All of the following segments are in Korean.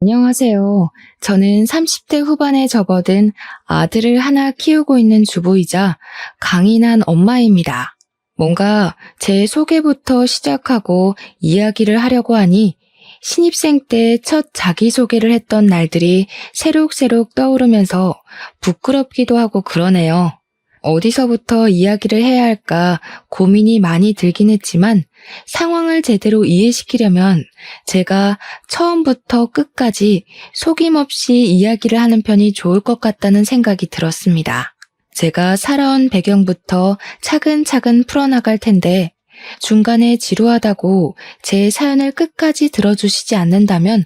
안녕하세요. 저는 30대 후반에 접어든 아들을 하나 키우고 있는 주부이자 강인한 엄마입니다. 뭔가 제 소개부터 시작하고 이야기를 하려고 하니 신입생 때 첫 자기소개를 했던 날들이 새록새록 떠오르면서 부끄럽기도 하고 그러네요. 어디서부터 이야기를 해야 할까 고민이 많이 들긴 했지만 상황을 제대로 이해시키려면 제가 처음부터 끝까지 속임없이 이야기를 하는 편이 좋을 것 같다는 생각이 들었습니다. 제가 살아온 배경부터 차근차근 풀어나갈 텐데 중간에 지루하다고 제 사연을 끝까지 들어주시지 않는다면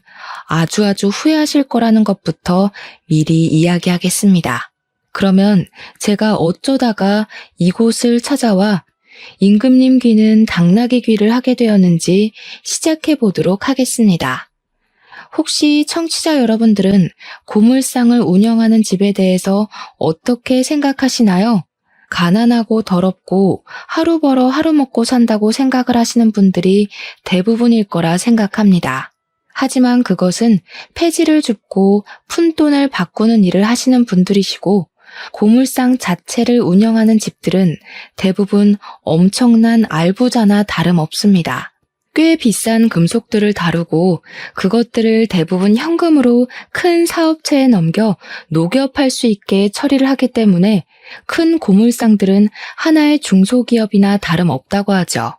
아주 후회하실 거라는 것부터 미리 이야기하겠습니다. 그러면 제가 어쩌다가 이곳을 찾아와 임금님 귀는 당나귀 귀를 하게 되었는지 시작해 보도록 하겠습니다. 혹시 청취자 여러분들은 고물상을 운영하는 집에 대해서 어떻게 생각하시나요? 가난하고 더럽고 하루 벌어 하루 먹고 산다고 생각을 하시는 분들이 대부분일 거라 생각합니다. 하지만 그것은 폐지를 줍고 푼돈을 바꾸는 일을 하시는 분들이시고 고물상 자체를 운영하는 집들은 대부분 엄청난 알부자나 다름없습니다. 꽤 비싼 금속들을 다루고 그것들을 대부분 현금으로 큰 사업체에 넘겨 녹여 팔 수 있게 처리를 하기 때문에 큰 고물상들은 하나의 중소기업이나 다름없다고 하죠.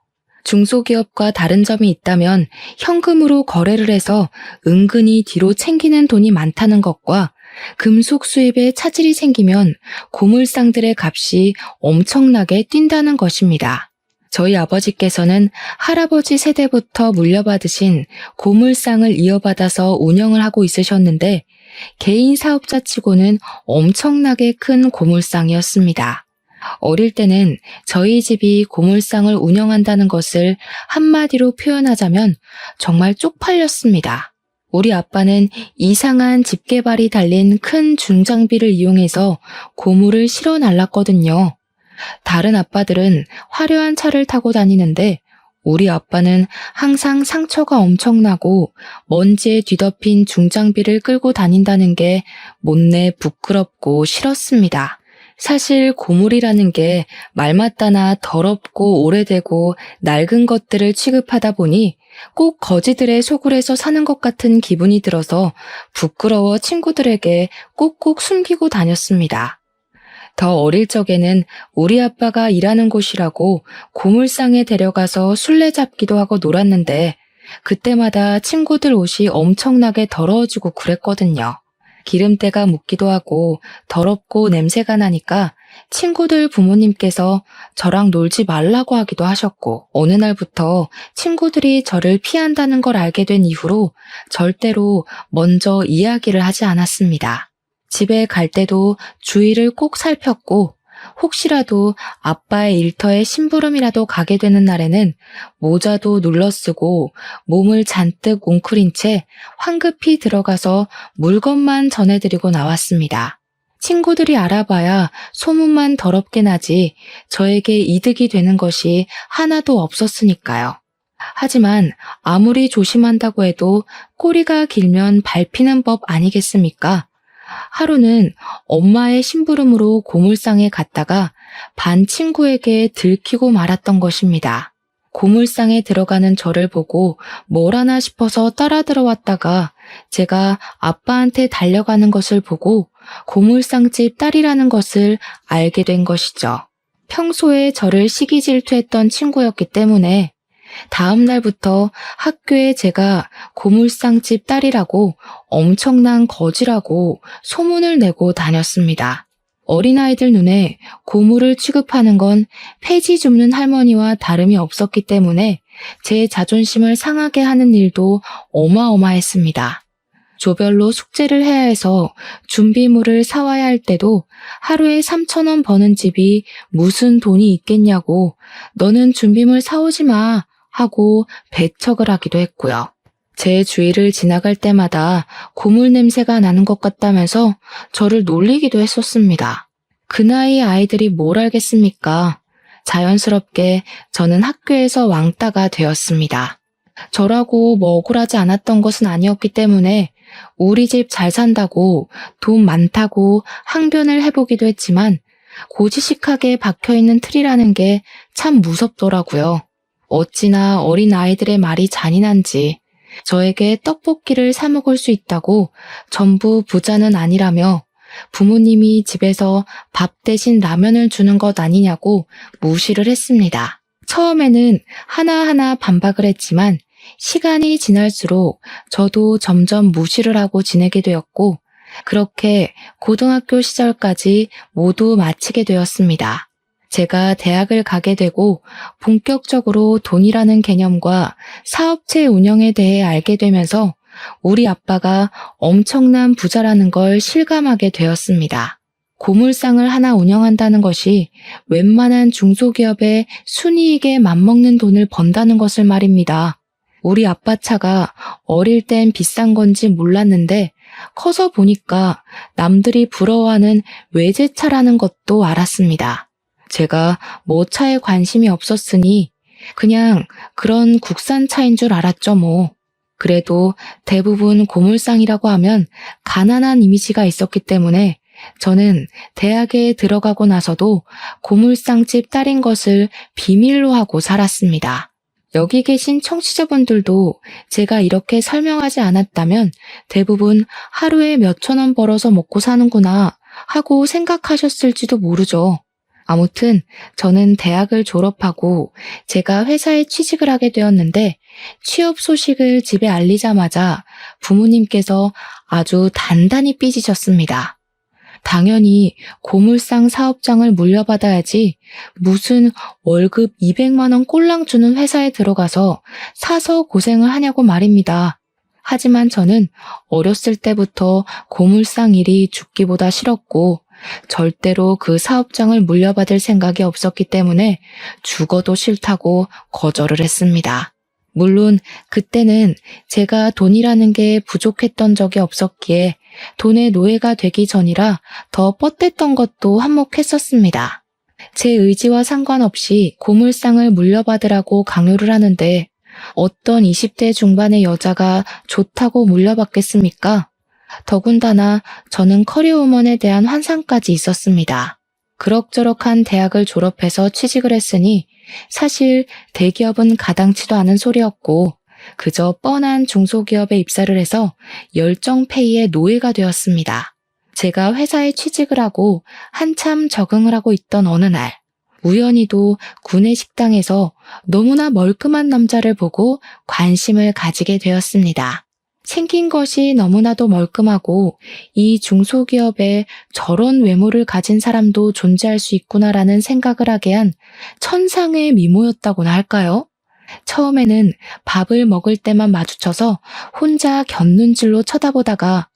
중소기업과 다른 점이 있다면 현금으로 거래를 해서 은근히 뒤로 챙기는 돈이 많다는 것과 금속 수입에 차질이 생기면 고물상들의 값이 엄청나게 뛴다는 것입니다. 저희 아버지께서는 할아버지 세대부터 물려받으신 고물상을 이어받아서 운영을 하고 있으셨는데 개인 사업자 치고는 엄청나게 큰 고물상이었습니다. 어릴 때는 저희 집이 고물상을 운영한다는 것을 한마디로 표현하자면 정말 쪽팔렸습니다. 우리 아빠는 이상한 집게발이 달린 큰 중장비를 이용해서 고물을 실어 날랐거든요. 다른 아빠들은 화려한 차를 타고 다니는데 우리 아빠는 항상 상처가 엄청나고 먼지에 뒤덮인 중장비를 끌고 다닌다는 게 못내 부끄럽고 싫었습니다. 사실 고물이라는 게 말맞다나 더럽고 오래되고 낡은 것들을 취급하다 보니 꼭 거지들의 소굴에서 사는 것 같은 기분이 들어서 부끄러워 친구들에게 꼭꼭 숨기고 다녔습니다. 더 어릴 적에는 우리 아빠가 일하는 곳이라고 고물상에 데려가서 술래잡기도 하고 놀았는데 그때마다 친구들 옷이 엄청나게 더러워지고 그랬거든요. 기름때가 묻기도 하고 더럽고 냄새가 나니까 친구들 부모님께서 저랑 놀지 말라고 하기도 하셨고 어느 날부터 친구들이 저를 피한다는 걸 알게 된 이후로 절대로 먼저 이야기를 하지 않았습니다. 집에 갈 때도 주위를 꼭 살폈고 혹시라도 아빠의 일터에 심부름이라도 가게 되는 날에는 모자도 눌러쓰고 몸을 잔뜩 웅크린 채 황급히 들어가서 물건만 전해드리고 나왔습니다. 친구들이 알아봐야 소문만 더럽게 나지 저에게 이득이 되는 것이 하나도 없었으니까요. 하지만 아무리 조심한다고 해도 꼬리가 길면 밟히는 법 아니겠습니까? 하루는 엄마의 심부름으로 고물상에 갔다가 반 친구에게 들키고 말았던 것입니다. 고물상에 들어가는 저를 보고 뭘 하나 싶어서 따라 들어왔다가 제가 아빠한테 달려가는 것을 보고 고물상집 딸이라는 것을 알게 된 것이죠. 평소에 저를 시기 질투했던 친구였기 때문에 다음 날부터 학교에 제가 고물상집 딸이라고 엄청난 거지라고 소문을 내고 다녔습니다. 어린아이들 눈에 고물을 취급하는 건 폐지 줍는 할머니와 다름이 없었기 때문에 제 자존심을 상하게 하는 일도 어마어마했습니다. 조별로 숙제를 해야 해서 준비물을 사와야 할 때도 하루에 3,000원 버는 집이 무슨 돈이 있겠냐고 너는 준비물 사오지 마 하고 배척을 하기도 했고요. 제 주위를 지나갈 때마다 고물 냄새가 나는 것 같다면서 저를 놀리기도 했었습니다. 그 나이 아이들이 뭘 알겠습니까? 자연스럽게 저는 학교에서 왕따가 되었습니다. 저라고 뭐 억울하지 않았던 것은 아니었기 때문에 우리 집 잘 산다고 돈 많다고 항변을 해보기도 했지만 고지식하게 박혀있는 틀이라는 게 참 무섭더라고요. 어찌나 어린 아이들의 말이 잔인한지 저에게 떡볶이를 사 먹을 수 있다고 전부 부자는 아니라며 부모님이 집에서 밥 대신 라면을 주는 것 아니냐고 무시를 했습니다. 처음에는 하나하나 반박을 했지만 시간이 지날수록 저도 점점 무시를 하고 지내게 되었고 그렇게 고등학교 시절까지 모두 마치게 되었습니다. 제가 대학을 가게 되고 본격적으로 돈이라는 개념과 사업체 운영에 대해 알게 되면서 우리 아빠가 엄청난 부자라는 걸 실감하게 되었습니다. 고물상을 하나 운영한다는 것이 웬만한 중소기업의 순이익에 맞먹는 돈을 번다는 것을 말입니다. 우리 아빠 차가 어릴 땐 비싼 건지 몰랐는데 커서 보니까 남들이 부러워하는 외제차라는 것도 알았습니다. 제가 뭐 차에 관심이 없었으니 그냥 그런 국산차인 줄 알았죠 뭐. 그래도 대부분 고물상이라고 하면 가난한 이미지가 있었기 때문에 저는 대학에 들어가고 나서도 고물상집 딸인 것을 비밀로 하고 살았습니다. 여기 계신 청취자분들도 제가 이렇게 설명하지 않았다면 대부분 하루에 몇천 원 벌어서 먹고 사는구나 하고 생각하셨을지도 모르죠. 아무튼 저는 대학을 졸업하고 제가 회사에 취직을 하게 되었는데 취업 소식을 집에 알리자마자 부모님께서 아주 단단히 삐지셨습니다. 당연히 고물상 사업장을 물려받아야지 무슨 월급 200만 원 꼴랑 주는 회사에 들어가서 사서 고생을 하냐고 말입니다. 하지만 저는 어렸을 때부터 고물상 일이 죽기보다 싫었고 절대로 그 사업장을 물려받을 생각이 없었기 때문에 죽어도 싫다고 거절을 했습니다. 물론 그때는 제가 돈이라는 게 부족했던 적이 없었기에 돈의 노예가 되기 전이라 더 뻗댔던 것도 한몫했었습니다. 제 의지와 상관없이 고물상을 물려받으라고 강요를 하는데 어떤 20대 중반의 여자가 좋다고 물려받겠습니까? 더군다나 저는 커리어우먼에 대한 환상까지 있었습니다. 그럭저럭한 대학을 졸업해서 취직을 했으니 사실 대기업은 가당치도 않은 소리였고 그저 뻔한 중소기업에 입사를 해서 열정페이의 노예가 되었습니다. 제가 회사에 취직을 하고 한참 적응을 하고 있던 어느 날 우연히도 구내 식당에서 너무나 멀끔한 남자를 보고 관심을 가지게 되었습니다. 생긴 것이 너무나도 멀끔하고 이 중소기업에 저런 외모를 가진 사람도 존재할 수 있구나라는 생각을 하게 한 천상의 미모였다고나 할까요? 처음에는 밥을 먹을 때만 마주쳐서 혼자 곁눈질로 쳐다보다가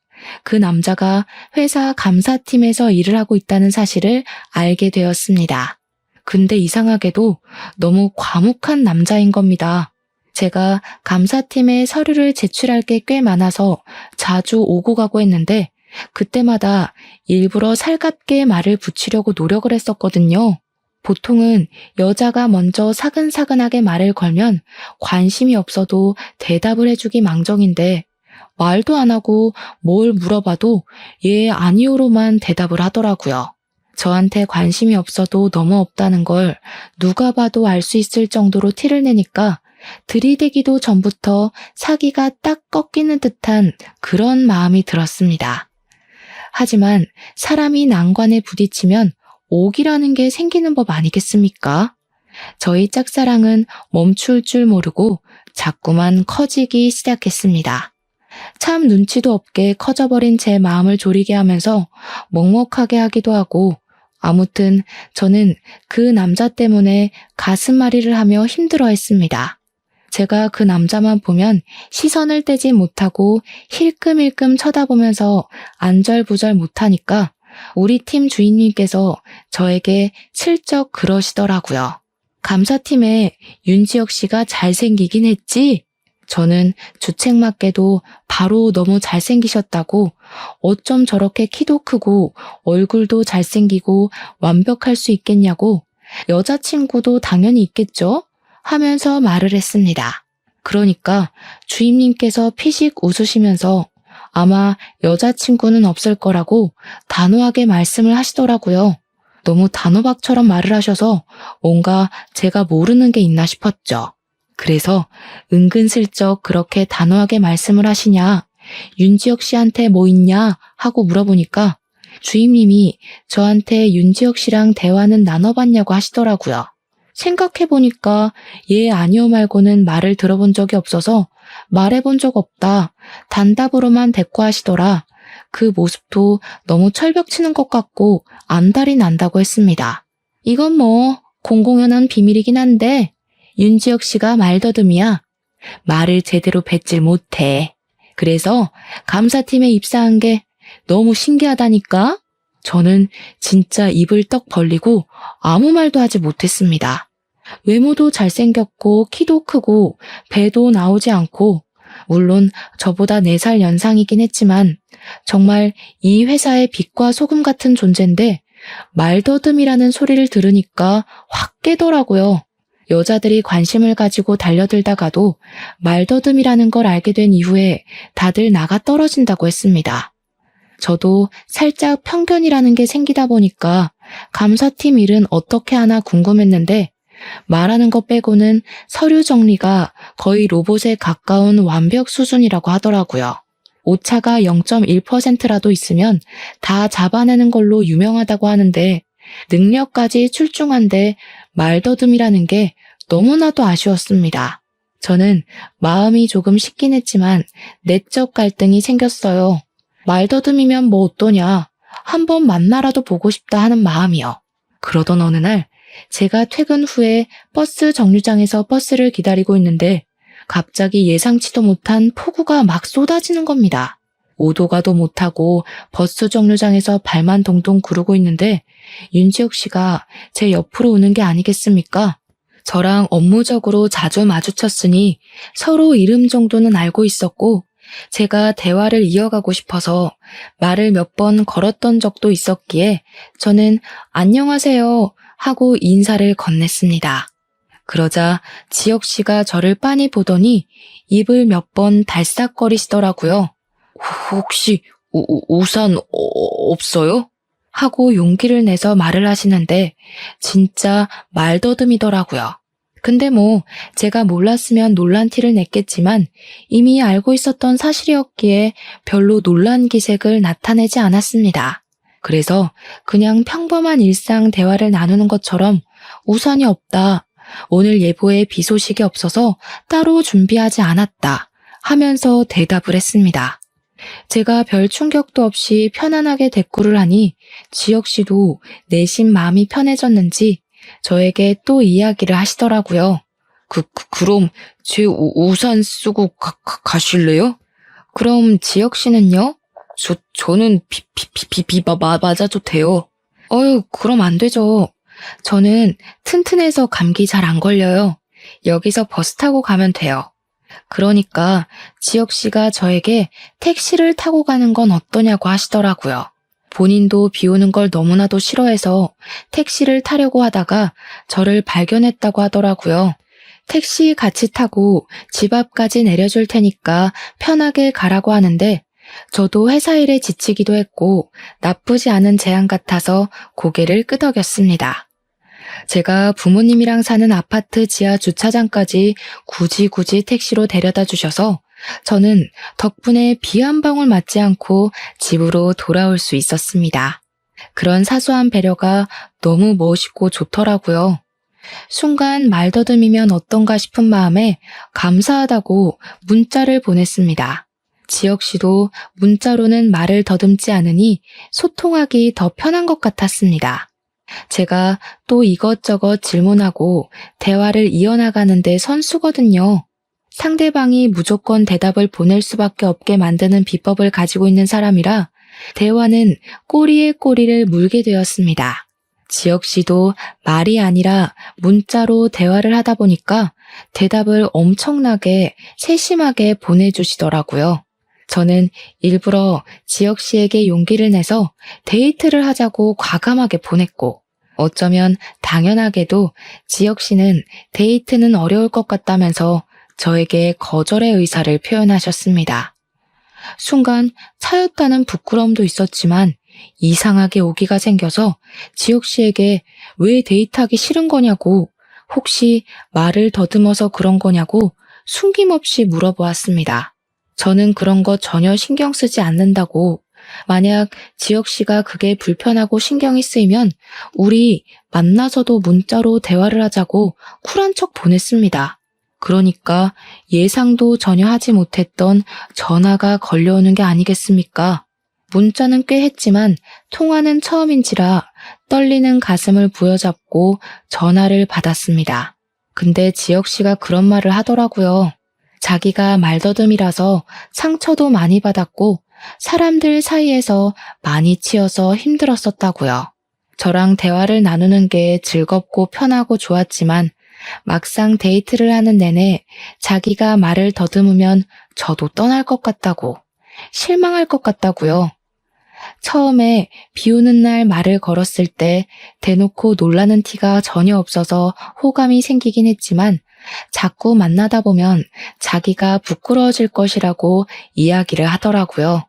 그 남자가 회사 감사팀에서 일을 하고 있다는 사실을 알게 되었습니다. 근데 이상하게도 너무 과묵한 남자인 겁니다. 제가 감사팀에 서류를 제출할 게 꽤 많아서 자주 오고 가고 했는데 그때마다 일부러 살갑게 말을 붙이려고 노력을 했었거든요. 보통은 여자가 먼저 사근사근하게 말을 걸면 관심이 없어도 대답을 해주기 망정인데 말도 안 하고 뭘 물어봐도 예, 아니요로만 대답을 하더라고요. 저한테 관심이 없어도 너무 없다는 걸 누가 봐도 알 수 있을 정도로 티를 내니까 들이대기도 전부터 사기가 딱 꺾이는 듯한 그런 마음이 들었습니다. 하지만 사람이 난관에 부딪히면 옥이라는 게 생기는 법 아니겠습니까? 저희 짝사랑은 멈출 줄 모르고 자꾸만 커지기 시작했습니다. 참 눈치도 없게 커져버린 제 마음을 졸이게 하면서 먹먹하게 하기도 하고 아무튼 저는 그 남자 때문에 가슴앓이를 하며 힘들어했습니다. 제가 그 남자만 보면 시선을 떼지 못하고 힐끔힐끔 쳐다보면서 안절부절 못하니까 우리 팀 주인님께서 저에게 슬쩍 그러시더라고요. 감사팀에 윤지혁 씨가 잘생기긴 했지? 저는 주책맞게도 바로 너무 잘생기셨다고 어쩜 저렇게 키도 크고 얼굴도 잘생기고 완벽할 수 있겠냐고 여자친구도 당연히 있겠죠? 하면서 말을 했습니다. 그러니까 주임님께서 피식 웃으시면서 아마 여자친구는 없을 거라고 단호하게 말씀을 하시더라고요. 너무 단호박처럼 말을 하셔서 뭔가 제가 모르는 게 있나 싶었죠. 그래서 은근슬쩍 그렇게 단호하게 말씀을 하시냐, 윤지혁 씨한테 뭐 있냐 하고 물어보니까 주임님이 저한테 윤지혁 씨랑 대화는 나눠봤냐고 하시더라고요. 생각해보니까 예 아니요 말고는 말을 들어본 적이 없어서 말해본 적 없다, 단답으로만 대꾸하시더라. 그 모습도 너무 철벽 치는 것 같고 안달이 난다고 했습니다. 이건 뭐 공공연한 비밀이긴 한데 윤지혁 씨가 말더듬이야. 말을 제대로 뱉질 못해. 그래서 감사팀에 입사한 게 너무 신기하다니까? 저는 진짜 입을 떡 벌리고 아무 말도 하지 못했습니다. 외모도 잘생겼고 키도 크고 배도 나오지 않고 물론 저보다 4살 연상이긴 했지만 정말 이 회사의 빛과 소금 같은 존재인데 말더듬이라는 소리를 들으니까 확 깨더라고요. 여자들이 관심을 가지고 달려들다가도 말더듬이라는 걸 알게 된 이후에 다들 나가 떨어진다고 했습니다. 저도 살짝 편견이라는 게 생기다 보니까 감사팀 일은 어떻게 하나 궁금했는데 말하는 것 빼고는 서류 정리가 거의 로봇에 가까운 완벽 수준이라고 하더라고요. 오차가 0.1%라도 있으면 다 잡아내는 걸로 유명하다고 하는데 능력까지 출중한데 말더듬이라는 게 너무나도 아쉬웠습니다. 저는 마음이 조금 식긴 했지만 내적 갈등이 생겼어요. 말더듬이면 뭐 어떠냐, 한번 만나라도 보고 싶다 하는 마음이요. 그러던 어느 날 제가 퇴근 후에 버스 정류장에서 버스를 기다리고 있는데 갑자기 예상치도 못한 폭우가 막 쏟아지는 겁니다. 오도 가도 못하고 버스 정류장에서 발만 동동 구르고 있는데 윤지혁 씨가 제 옆으로 오는 게 아니겠습니까? 저랑 업무적으로 자주 마주쳤으니 서로 이름 정도는 알고 있었고 제가 대화를 이어가고 싶어서 말을 몇 번 걸었던 적도 있었기에 저는 안녕하세요 하고 인사를 건넸습니다. 그러자 지혁 씨가 저를 빤히 보더니 입을 몇 번 달싹거리시더라고요. 혹시 우산 없어요? 하고 용기를 내서 말을 하시는데 진짜 말더듬이더라고요. 근데 뭐 제가 몰랐으면 놀란 티를 냈겠지만 이미 알고 있었던 사실이었기에 별로 놀란 기색을 나타내지 않았습니다. 그래서 그냥 평범한 일상 대화를 나누는 것처럼 우산이 없다, 오늘 예보에 비 소식이 없어서 따로 준비하지 않았다 하면서 대답을 했습니다. 제가 별 충격도 없이 편안하게 대꾸를 하니 지혁 씨도 내심 마음이 편해졌는지 저에게 또 이야기를 하시더라고요. 그럼 제 우산 쓰고 가실래요? 그럼 지혁 씨는요? 저는 비 맞아도 돼요. 그럼 안 되죠. 저는 튼튼해서 감기 잘 안 걸려요. 여기서 버스 타고 가면 돼요. 그러니까 지혁 씨가 저에게 택시를 타고 가는 건 어떠냐고 하시더라고요. 본인도 비 오는 걸 너무나도 싫어해서 택시를 타려고 하다가 저를 발견했다고 하더라고요. 택시 같이 타고 집 앞까지 내려줄 테니까 편하게 가라고 하는데 저도 회사 일에 지치기도 했고 나쁘지 않은 제안 같아서 고개를 끄덕였습니다. 제가 부모님이랑 사는 아파트 지하 주차장까지 굳이 택시로 데려다 주셔서 저는 덕분에 비 한 방울 맞지 않고 집으로 돌아올 수 있었습니다. 그런 사소한 배려가 너무 멋있고 좋더라고요. 순간 말더듬이면 어떤가 싶은 마음에 감사하다고 문자를 보냈습니다. 지혁 씨도 문자로는 말을 더듬지 않으니 소통하기 더 편한 것 같았습니다. 제가 또 이것저것 질문하고 대화를 이어나가는데 선수거든요. 상대방이 무조건 대답을 보낼 수밖에 없게 만드는 비법을 가지고 있는 사람이라 대화는 꼬리에 꼬리를 물게 되었습니다. 지혁 씨도 말이 아니라 문자로 대화를 하다 보니까 대답을 엄청나게 세심하게 보내주시더라고요. 저는 일부러 지혁 씨에게 용기를 내서 데이트를 하자고 과감하게 보냈고 어쩌면 당연하게도 지혁 씨는 데이트는 어려울 것 같다면서 저에게 거절의 의사를 표현하셨습니다. 순간 차였다는 부끄러움도 있었지만 이상하게 오기가 생겨서 지혁 씨에게 왜 데이트하기 싫은 거냐고, 혹시 말을 더듬어서 그런 거냐고 숨김없이 물어보았습니다. 저는 그런 거 전혀 신경 쓰지 않는다고, 만약 지혁 씨가 그게 불편하고 신경이 쓰이면 우리 만나서도 문자로 대화를 하자고 쿨한 척 보냈습니다. 그러니까 예상도 전혀 하지 못했던 전화가 걸려오는 게 아니겠습니까? 문자는 꽤 했지만 통화는 처음인지라 떨리는 가슴을 부여잡고 전화를 받았습니다. 근데 지혁 씨가 그런 말을 하더라고요. 자기가 말더듬이라서 상처도 많이 받았고 사람들 사이에서 많이 치여서 힘들었었다고요. 저랑 대화를 나누는 게 즐겁고 편하고 좋았지만 막상 데이트를 하는 내내 자기가 말을 더듬으면 저도 떠날 것 같다고, 실망할 것 같다고요. 처음에 비 오는 날 말을 걸었을 때 대놓고 놀라는 티가 전혀 없어서 호감이 생기긴 했지만 자꾸 만나다 보면 자기가 부끄러워질 것이라고 이야기를 하더라고요.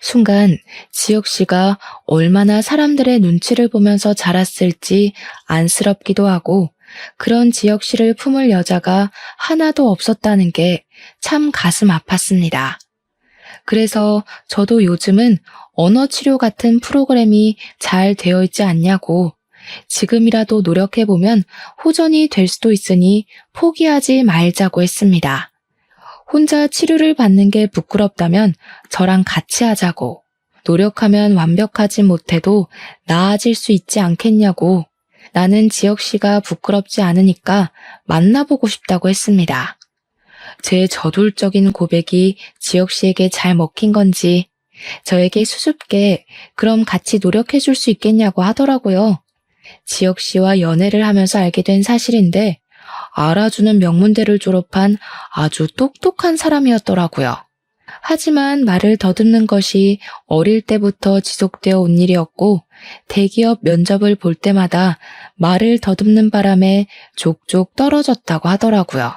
순간 지혁 씨가 얼마나 사람들의 눈치를 보면서 자랐을지 안쓰럽기도 하고, 그런 지혁 씨를 품을 여자가 하나도 없었다는 게 참 가슴 아팠습니다. 그래서 저도 요즘은 언어치료 같은 프로그램이 잘 되어 있지 않냐고, 지금이라도 노력해보면 호전이 될 수도 있으니 포기하지 말자고 했습니다. 혼자 치료를 받는 게 부끄럽다면 저랑 같이 하자고, 노력하면 완벽하지 못해도 나아질 수 있지 않겠냐고, 나는 지혁 씨가 부끄럽지 않으니까 만나보고 싶다고 했습니다. 제 저돌적인 고백이 지혁 씨에게 잘 먹힌 건지 저에게 수줍게 그럼 같이 노력해 줄 수 있겠냐고 하더라고요. 지혁 씨와 연애를 하면서 알게 된 사실인데 알아주는 명문대를 졸업한 아주 똑똑한 사람이었더라고요. 하지만 말을 더듬는 것이 어릴 때부터 지속되어 온 일이었고 대기업 면접을 볼 때마다 말을 더듬는 바람에 족족 떨어졌다고 하더라고요.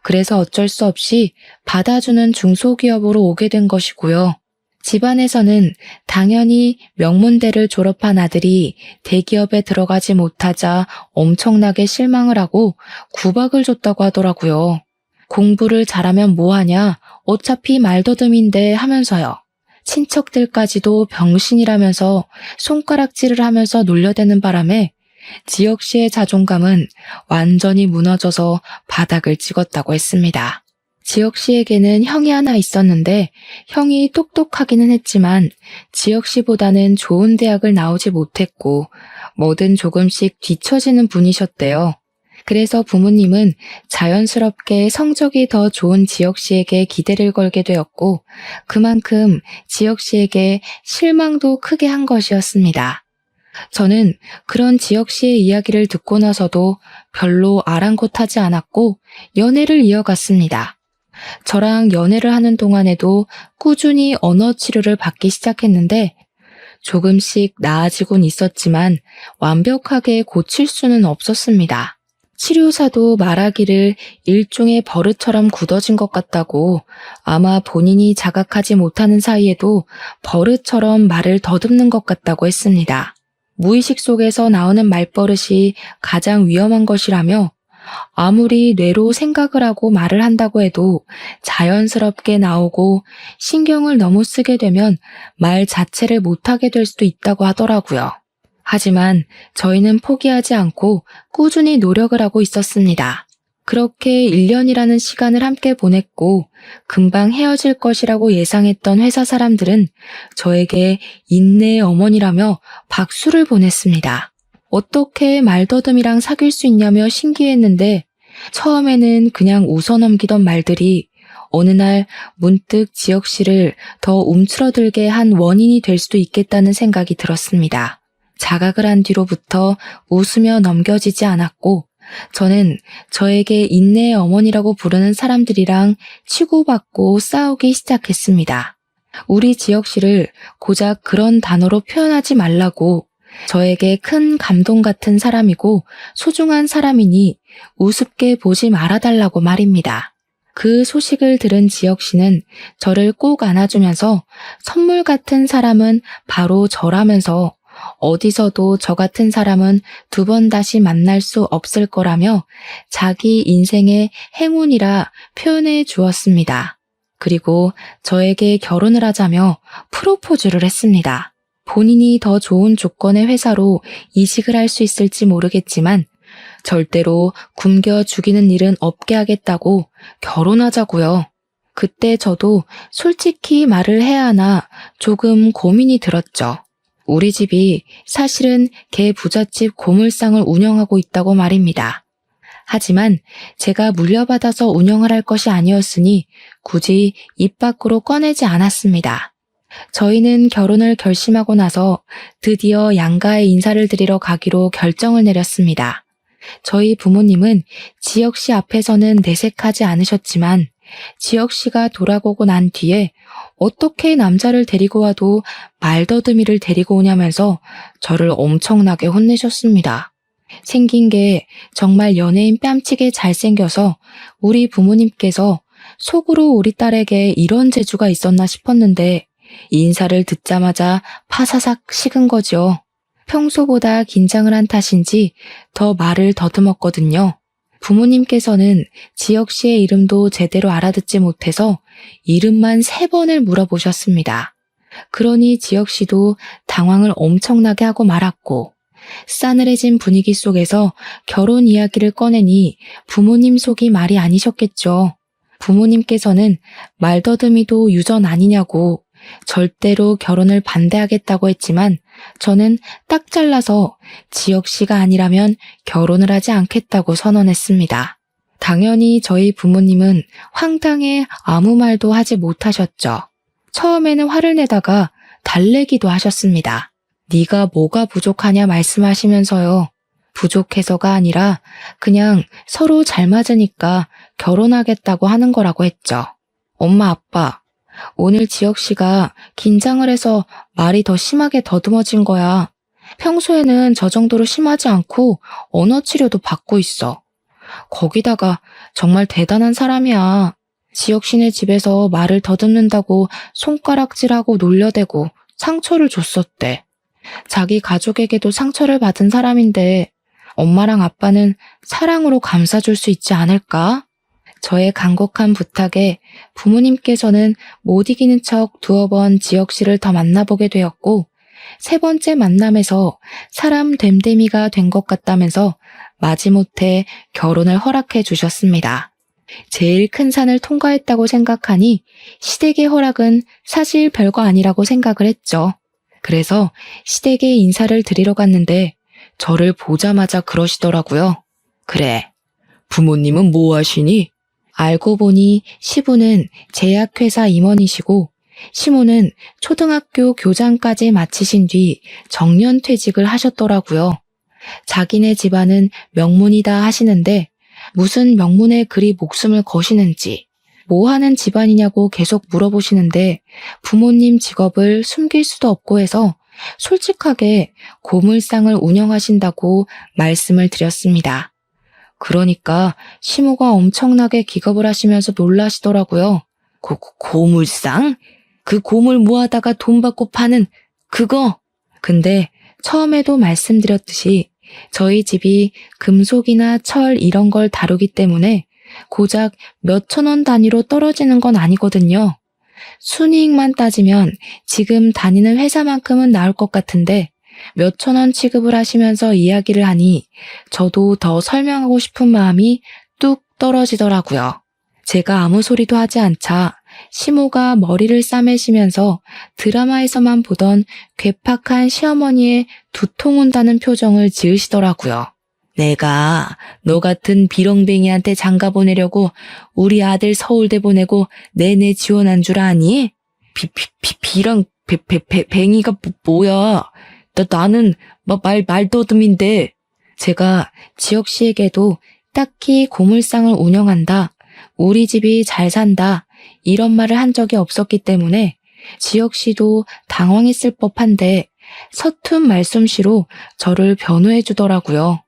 그래서 어쩔 수 없이 받아주는 중소기업으로 오게 된 것이고요. 집안에서는 당연히 명문대를 졸업한 아들이 대기업에 들어가지 못하자 엄청나게 실망을 하고 구박을 줬다고 하더라고요. 공부를 잘하면 뭐하냐, 어차피 말더듬인데 하면서요. 친척들까지도 병신이라면서 손가락질을 하면서 놀려대는 바람에 지혁 씨의 자존감은 완전히 무너져서 바닥을 찍었다고 했습니다. 지혁 씨에게는 형이 하나 있었는데 형이 똑똑하기는 했지만 지혁 씨보다는 좋은 대학을 나오지 못했고 뭐든 조금씩 뒤처지는 분이셨대요. 그래서 부모님은 자연스럽게 성적이 더 좋은 지혁 씨에게 기대를 걸게 되었고 그만큼 지혁 씨에게 실망도 크게 한 것이었습니다. 저는 그런 지혁 씨의 이야기를 듣고 나서도 별로 아랑곳하지 않았고 연애를 이어갔습니다. 저랑 연애를 하는 동안에도 꾸준히 언어 치료를 받기 시작했는데 조금씩 나아지곤 있었지만 완벽하게 고칠 수는 없었습니다. 치료사도 말하기를 일종의 버릇처럼 굳어진 것 같다고, 아마 본인이 자각하지 못하는 사이에도 버릇처럼 말을 더듬는 것 같다고 했습니다. 무의식 속에서 나오는 말버릇이 가장 위험한 것이라며 아무리 뇌로 생각을 하고 말을 한다고 해도 자연스럽게 나오고 신경을 너무 쓰게 되면 말 자체를 못하게 될 수도 있다고 하더라고요. 하지만 저희는 포기하지 않고 꾸준히 노력을 하고 있었습니다. 그렇게 1년이라는 시간을 함께 보냈고 금방 헤어질 것이라고 예상했던 회사 사람들은 저에게 인내의 어머니라며 박수를 보냈습니다. 어떻게 말더듬이랑 사귈 수 있냐며 신기했는데 처음에는 그냥 웃어넘기던 말들이 어느 날 문득 지혁 씨를 더 움츠러들게 한 원인이 될 수도 있겠다는 생각이 들었습니다. 자각을 한 뒤로부터 웃으며 넘겨지지 않았고 저는 저에게 인내의 어머니라고 부르는 사람들이랑 치고받고 싸우기 시작했습니다. 우리 지혁 씨를 고작 그런 단어로 표현하지 말라고, 저에게 큰 감동 같은 사람이고 소중한 사람이니 우습게 보지 말아달라고 말입니다. 그 소식을 들은 지혁 씨는 저를 꼭 안아주면서 선물 같은 사람은 바로 저라면서 어디서도 저 같은 사람은 두 번 다시 만날 수 없을 거라며 자기 인생의 행운이라 표현해 주었습니다. 그리고 저에게 결혼을 하자며 프로포즈를 했습니다. 본인이 더 좋은 조건의 회사로 이직을 할 수 있을지 모르겠지만 절대로 굶겨 죽이는 일은 없게 하겠다고 결혼하자고요. 그때 저도 솔직히 말을 해야 하나 조금 고민이 들었죠. 우리 집이 사실은 개 부잣집 고물상을 운영하고 있다고 말입니다. 하지만 제가 물려받아서 운영을 할 것이 아니었으니 굳이 입 밖으로 꺼내지 않았습니다. 저희는 결혼을 결심하고 나서 드디어 양가에 인사를 드리러 가기로 결정을 내렸습니다. 저희 부모님은 지혁 씨 앞에서는 내색하지 않으셨지만 지혁 씨가 돌아오고 난 뒤에 어떻게 남자를 데리고 와도 말더듬이를 데리고 오냐면서 저를 엄청나게 혼내셨습니다. 생긴 게 정말 연예인 뺨치게 잘생겨서 우리 부모님께서 속으로 우리 딸에게 이런 재주가 있었나 싶었는데 인사를 듣자마자 파사삭 식은 거죠. 평소보다 긴장을 한 탓인지 더 말을 더듬었거든요. 부모님께서는 지혁 씨의 이름도 제대로 알아듣지 못해서 이름만 3번을 물어보셨습니다. 그러니 지혁 씨도 당황을 엄청나게 하고 말았고 싸늘해진 분위기 속에서 결혼 이야기를 꺼내니 부모님 속이 말이 아니셨겠죠. 부모님께서는 말더듬이도 유전 아니냐고 절대로 결혼을 반대하겠다고 했지만 저는 딱 잘라서 지혁 씨가 아니라면 결혼을 하지 않겠다고 선언했습니다. 당연히 저희 부모님은 황당해 아무 말도 하지 못하셨죠. 처음에는 화를 내다가 달래기도 하셨습니다. 네가 뭐가 부족하냐 말씀하시면서요. 부족해서가 아니라 그냥 서로 잘 맞으니까 결혼하겠다고 하는 거라고 했죠. 엄마, 아빠, 오늘 지혁 씨가 긴장을 해서 말이 더 심하게 더듬어진 거야. 평소에는 저 정도로 심하지 않고 언어 치료도 받고 있어. 거기다가 정말 대단한 사람이야. 지혁 씨네 집에서 말을 더듬는다고 손가락질하고 놀려대고 상처를 줬었대. 자기 가족에게도 상처를 받은 사람인데 엄마랑 아빠는 사랑으로 감싸줄 수 있지 않을까? 저의 간곡한 부탁에 부모님께서는 못 이기는 척 2번 지혁 씨를 더 만나보게 되었고 3번째 만남에서 사람 됨됨이가 된 것 같다면서 마지못해 결혼을 허락해 주셨습니다. 제일 큰 산을 통과했다고 생각하니 시댁의 허락은 사실 별거 아니라고 생각을 했죠. 그래서 시댁에 인사를 드리러 갔는데 저를 보자마자 그러시더라고요. 그래, 부모님은 뭐 하시니? 알고 보니 시부는 제약회사 임원이시고 시모는 초등학교 교장까지 마치신 뒤 정년퇴직을 하셨더라고요. 자기네 집안은 명문이다 하시는데 무슨 명문에 그리 목숨을 거시는지 뭐 하는 집안이냐고 계속 물어보시는데 부모님 직업을 숨길 수도 없고 해서 솔직하게 고물상을 운영하신다고 말씀을 드렸습니다. 그러니까 시모가 엄청나게 기겁을 하시면서 놀라시더라고요. 고물상? 그 고물 모아다가 돈 받고 파는 그거? 근데 처음에도 말씀드렸듯이 저희 집이 금속이나 철 이런 걸 다루기 때문에 고작 몇천 원 단위로 떨어지는 건 아니거든요. 순이익만 따지면 지금 다니는 회사만큼은 나올 것 같은데 몇천 원 취급을 하시면서 이야기를 하니 저도 더 설명하고 싶은 마음이 뚝 떨어지더라고요. 제가 아무 소리도 하지 않자 시모가 머리를 싸매시면서 드라마에서만 보던 괴팍한 시어머니의 두통 온다는 표정을 지으시더라고요. 내가 너 같은 비렁뱅이한테 장가 보내려고 우리 아들 서울대 보내고 내내 지원한 줄 아니? 비렁뱅이가 뭐야? 나는 말더듬인데. 제가 지혁 씨에게도 딱히 고물상을 운영한다, 우리 집이 잘 산다 이런 말을 한 적이 없었기 때문에 지혁 씨도 당황했을 법한데 서툰 말솜씨로 저를 변호해 주더라고요.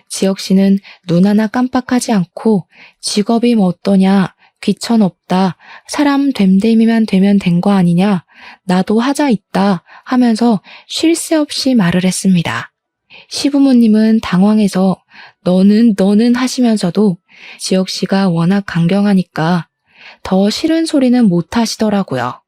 지혁 씨는 눈 하나 깜빡하지 않고 직업이 뭐 어떠냐, 귀천 없다. 사람 됨됨이만 되면 된 거 아니냐. 나도 하자 있다 하면서 쉴 새 없이 말을 했습니다. 시부모님은 당황해서 너는 하시면서도 지혁 씨가 워낙 강경하니까 더 싫은 소리는 못 하시더라고요.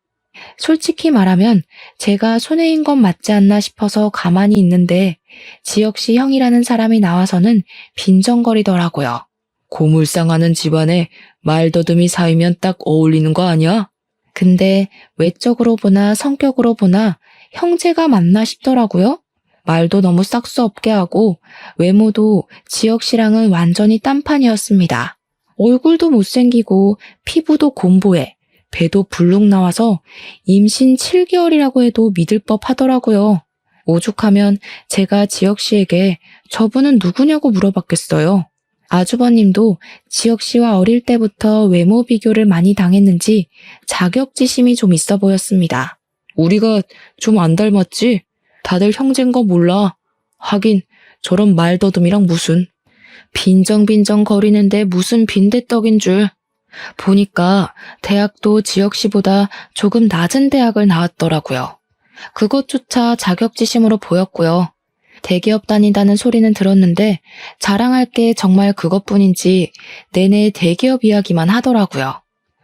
솔직히 말하면 제가 손해인 건 맞지 않나 싶어서 가만히 있는데 지혁 씨 형이라는 사람이 나와서는 빈정거리더라고요. 고물상하는 집안에 말더듬이 사이면 딱 어울리는 거 아니야? 근데 외적으로 보나 성격으로 보나 형제가 맞나 싶더라고요. 말도 너무 싹수 없게 하고 외모도 지혁 씨랑은 완전히 딴판이었습니다. 얼굴도 못생기고 피부도 곰보해 배도 불룩 나와서 임신 7개월이라고 해도 믿을 법 하더라고요. 오죽하면 제가 지혁 씨에게 저분은 누구냐고 물어봤겠어요. 아주버님도 지혁 씨와 어릴 때부터 외모 비교를 많이 당했는지 자격지심이 좀 있어 보였습니다. 우리가 좀 안 닮았지? 다들 형제인 거 몰라. 하긴 저런 말더듬이랑 무슨. 빈정빈정 거리는데 무슨 빈대떡인 줄. 보니까 대학도 지혁 씨보다 조금 낮은 대학을 나왔더라고요. 그것조차 자격지심으로 보였고요. 대기업 다닌다는 소리는 들었는데 자랑할 게 정말 그것뿐인지 내내 대기업 이야기만 하더라고요.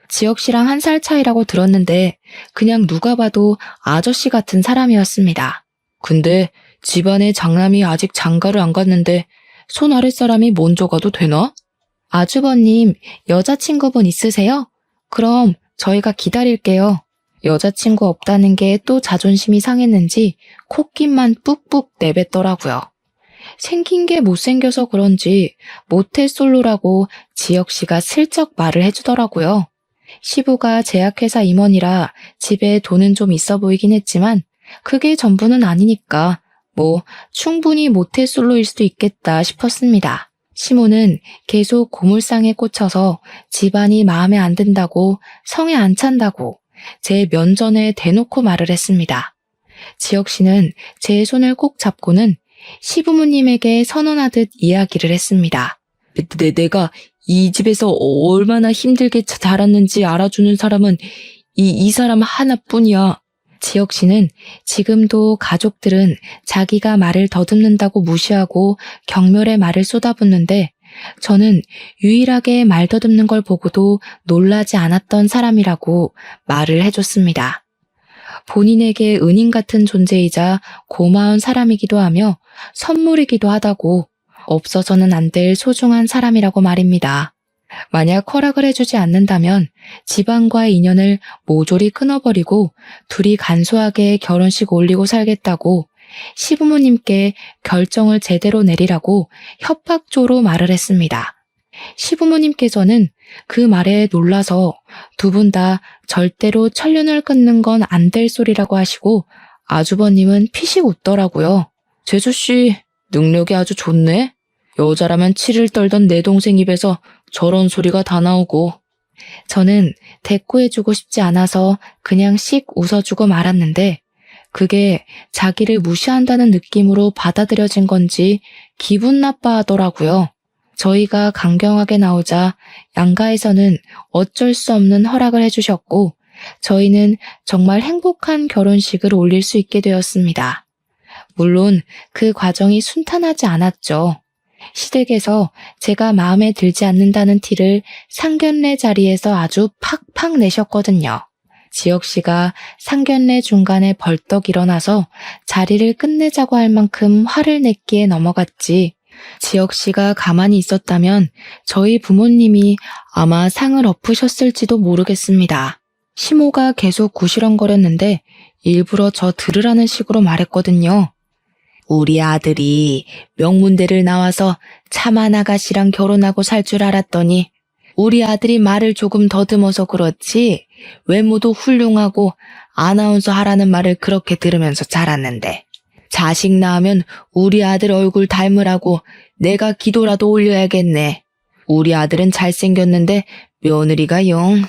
지혁 씨랑 1살 차이라고 들었는데 그냥 누가 봐도 아저씨 같은 사람이었습니다. 근데 집안에 장남이 아직 장가를 안 갔는데 손 아랫사람이 먼저 가도 되나? 아주버님, 여자친구분 있으세요? 그럼 저희가 기다릴게요. 여자친구 없다는 게 또 자존심이 상했는지 콧김만 뿍뿍 내뱉더라고요. 생긴 게 못생겨서 그런지 모태솔로라고 지혁 씨가 슬쩍 말을 해주더라고요. 시부가 제약회사 임원이라 집에 돈은 좀 있어 보이긴 했지만 그게 전부는 아니니까 뭐 충분히 모태솔로일 수도 있겠다 싶었습니다. 시모는 계속 고물상에 꽂혀서 집안이 마음에 안 든다고 성에 안 찬다고 제 면전에 대놓고 말을 했습니다. 지혁 씨는 제 손을 꼭 잡고는 시부모님에게 선언하듯 이야기를 했습니다. 내가 이 집에서 얼마나 힘들게 자랐는지 알아주는 사람은 이 사람 하나뿐이야. 지혁 씨는 지금도 가족들은 자기가 말을 더듬는다고 무시하고 경멸의 말을 쏟아붓는데 저는 유일하게 말 더듬는 걸 보고도 놀라지 않았던 사람이라고 말을 해줬습니다. 본인에게 은인 같은 존재이자 고마운 사람이기도 하며 선물이기도 하다고 없어서는 안 될 소중한 사람이라고 말입니다. 만약 허락을 해주지 않는다면 집안과의 인연을 모조리 끊어버리고 둘이 간소하게 결혼식 올리고 살겠다고 시부모님께 결정을 제대로 내리라고 협박조로 말을 했습니다. 시부모님께서는 그 말에 놀라서 두 분 다 절대로 천륜을 끊는 건 안 될 소리라고 하시고 아주버님은 피식 웃더라고요. 재수씨 능력이 아주 좋네. 여자라면 치를 떨던 내 동생 입에서 저런 소리가 다 나오고. 저는 대꾸해주고 싶지 않아서 그냥 씩 웃어주고 말았는데 그게 자기를 무시한다는 느낌으로 받아들여진 건지 기분 나빠하더라고요. 저희가 강경하게 나오자 양가에서는 어쩔 수 없는 허락을 해주셨고 저희는 정말 행복한 결혼식을 올릴 수 있게 되었습니다. 물론 그 과정이 순탄하지 않았죠. 시댁에서 제가 마음에 들지 않는다는 티를 상견례 자리에서 아주 팍팍 내셨거든요. 지혁 씨가 상견례 중간에 벌떡 일어나서 자리를 끝내자고 할 만큼 화를 냈기에 넘어갔지. 지혁 씨가 가만히 있었다면 저희 부모님이 아마 상을 엎으셨을지도 모르겠습니다. 시모가 계속 구시렁거렸는데 일부러 저 들으라는 식으로 말했거든요. 우리 아들이 명문대를 나와서 차만 아가씨랑 결혼하고 살 줄 알았더니 우리 아들이 말을 조금 더듬어서 그렇지 외모도 훌륭하고 아나운서 하라는 말을 그렇게 들으면서 자랐는데 자식 낳으면 우리 아들 얼굴 닮으라고 내가 기도라도 올려야겠네. 우리 아들은 잘생겼는데 며느리가 영.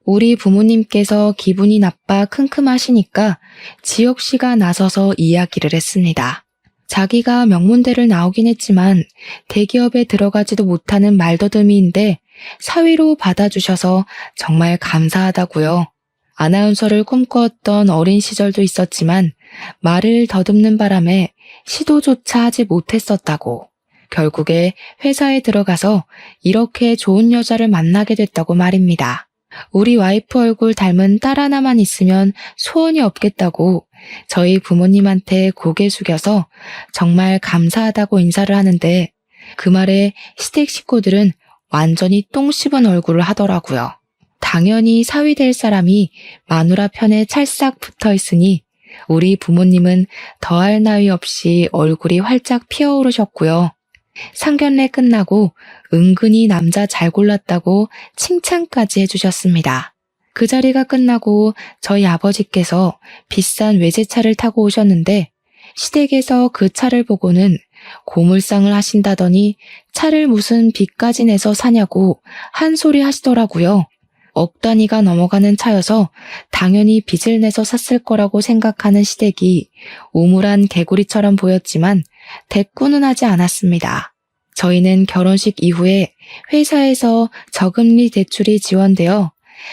우리 부모님께서 기분이 나빠 킁킁하시니까 지혁 씨가 나서서 이야기를 했습니다. 자기가 명문대를 나오긴 했지만 대기업에 들어가지도 못하는 말더듬이인데 사위로 받아주셔서 정말 감사하다고요. 아나운서를 꿈꾸었던 어린 시절도 있었지만 말을 더듬는 바람에 시도조차 하지 못했었다고. 결국에 회사에 들어가서 이렇게 좋은 여자를 만나게 됐다고 말입니다. 우리 와이프 얼굴 닮은 딸 하나만 있으면 소원이 없겠다고 저희 부모님한테 고개 숙여서 정말 감사하다고 인사를 하는데 그 말에 시댁 식구들은 완전히 똥 씹은 얼굴을 하더라고요. 당연히 사위 될 사람이 마누라 편에 찰싹 붙어 있으니 우리 부모님은 더할 나위 없이 얼굴이 활짝 피어오르셨고요. 상견례 끝나고 은근히 남자 잘 골랐다고 칭찬까지 해주셨습니다. 그 자리가 끝나고 저희 아버지께서 비싼 외제차를 타고 오셨는데 시댁에서 그 차를 보고는 고물상을 하신다더니 차를 무슨 빚까지 내서 사냐고 한 소리 하시더라고요. 억 단위가 넘어가는 차여서 당연히 빚을 내서 샀을 거라고 생각하는 시댁이 우물한 개구리처럼 보였지만 대꾸는 하지 않았습니다. 저희는 결혼식 이후에 회사에서 저금리 대출이 지원되어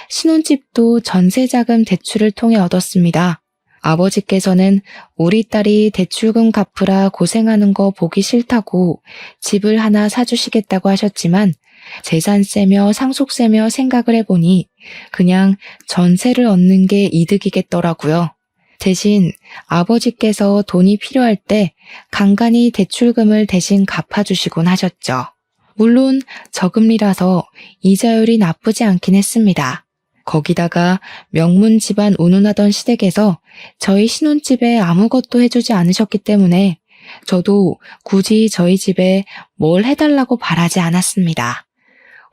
신혼집도 전세자금 대출을 통해 얻었습니다. 아버지께서는 우리 딸이 대출금 갚으라 고생하는 거 보기 싫다고 집을 하나 사주시겠다고 하셨지만 재산세며 상속세며 생각을 해보니 그냥 전세를 얻는 게 이득이겠더라고요. 대신 아버지께서 돈이 필요할 때 간간히 대출금을 대신 갚아주시곤 하셨죠. 물론 저금리라서 이자율이 나쁘지 않긴 했습니다. 거기다가 명문 집안 운운하던 시댁에서 저희 신혼집에 아무것도 해주지 않으셨기 때문에 저도 굳이 저희 집에 뭘 해달라고 바라지 않았습니다.